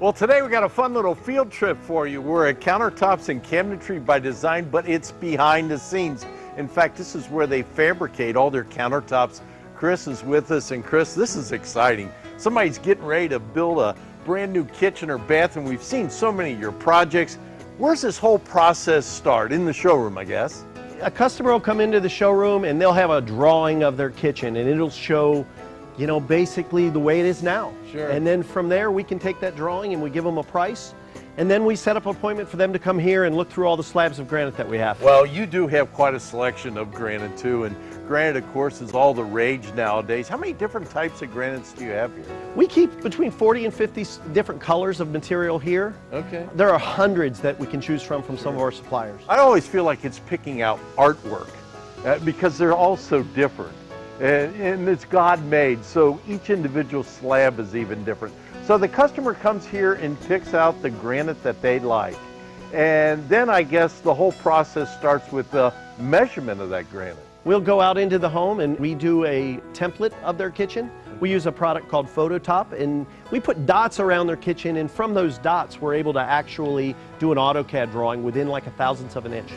Well, today we got a fun little field trip for you. We're at Countertops and Cabinetry by Design, but it's behind the scenes. In fact, this is where they fabricate all their countertops. Chris is with us, and Chris, this is exciting. Somebody's getting ready to build a brand new kitchen or bathroom. We've seen so many of your projects. Where's this whole process start? In the showroom, I guess? A customer will come into the showroom and they'll have a drawing of their kitchen, and it'll show, you know, basically the way it is now. Sure. And then from there we can take that drawing and we give them a price, and then we set up an appointment for them to come here and look through all the slabs of granite that we have. Well, you do have quite a selection of granite too, and granite, of course, is all the rage nowadays. How many different types of granites do you have here? We keep between 40 and 50 different colors of material here. Okay. There are hundreds that we can choose from some of our suppliers. I always feel like it's picking out artwork because they're all so different. And it's God-made, so each individual slab is even different. So the customer comes here and picks out the granite that they like. And then I guess the whole process starts with the measurement of that granite. We'll go out into the home and we do a template of their kitchen. We use a product called Phototop, and we put dots around their kitchen, and from those dots we're able to actually do an AutoCAD drawing within like a thousandth of an inch.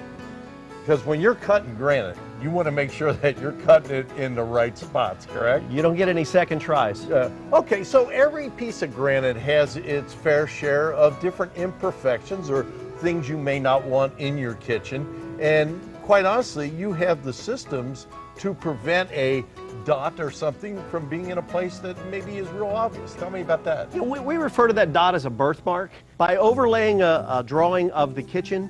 Because when you're cutting granite, you want to make sure that you're cutting it in the right spots, correct? You don't get any second tries. Okay, so every piece of granite has its fair share of different imperfections or things you may not want in your kitchen. And quite honestly, you have the systems to prevent a dot or something from being in a place that maybe is real obvious. Tell me about that. You know, we refer to that dot as a birthmark. By overlaying a drawing of the kitchen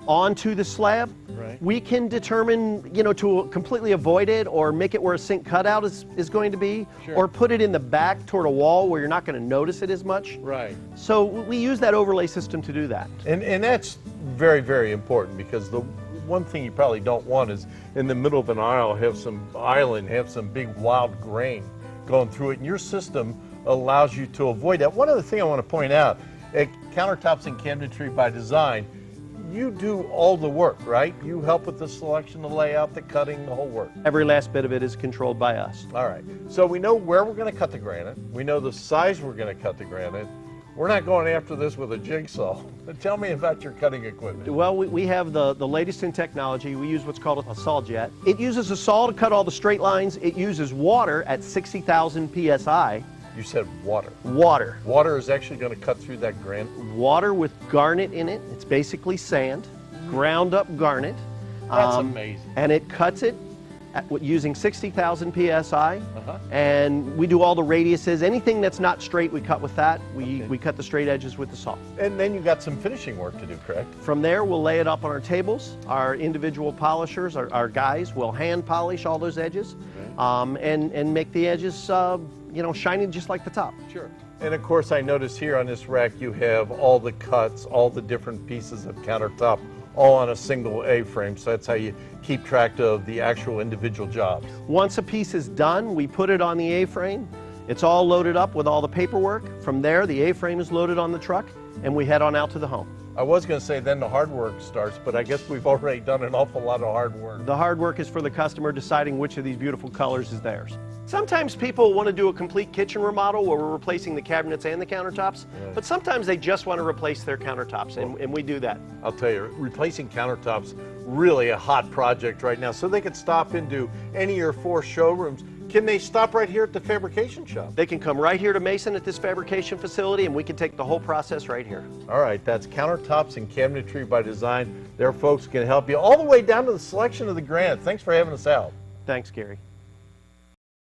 onto the slab, right, we can determine, you know, to completely avoid it or make it where a sink cutout is going to be, sure, or put it in the back toward a wall where you're not going to notice it as much. Right. So we use that overlay system to do that. And that's very, very important, because the one thing you probably don't want is in the middle of an aisle have some big wild grain going through it, and your system allows you to avoid that. One other thing I want to point out, at Countertops and Cabinetry by Design, you do all the work, right? You help with the selection, the layout, the cutting, the whole work. Every last bit of it is controlled by us. All right, so we know where we're going to cut the granite. We know the size we're going to cut the granite. We're not going after this with a jigsaw. Tell me about your cutting equipment. Well, we have the latest in technology. We use what's called a saw jet. It uses a saw to cut all the straight lines. It uses water at 60,000 PSI. You said water. Water. Water is actually going to cut through that granite? Water with garnet in it. It's basically sand, ground up garnet. That's amazing. And it cuts it using 60,000 PSI. And we do all the radiuses. Anything that's not straight, we cut with that. We cut the straight edges with the saw. And then you got some finishing work to do, correct? From there, we'll lay it up on our tables. Our individual polishers, our guys, will hand polish all those edges, and make the edges you know, shiny just like the top. Sure. And of course, I notice here on this rack you have all the cuts, all the different pieces of countertop, all on a single A-frame, so that's how you keep track of the actual individual jobs. Once a piece is done, we put it on the A-frame. It's all loaded up with all the paperwork. From there, the A-frame is loaded on the truck, and we head on out to the home. I was going to say then the hard work starts, but I guess we've already done an awful lot of hard work. The hard work is for the customer deciding which of these beautiful colors is theirs. Sometimes people want to do a complete kitchen remodel where we're replacing the cabinets and the countertops, but sometimes they just want to replace their countertops, and we do that. I'll tell you, replacing countertops, really a hot project right now. So they could stop into any of your 4 showrooms. Can they stop right here at the fabrication shop? They can come right here to Mason at this fabrication facility, and we can take the whole process right here. All right, that's Countertops and Cabinetry by Design. Their folks can help you all the way down to the selection of the granite. Thanks for having us out. Thanks, Gary.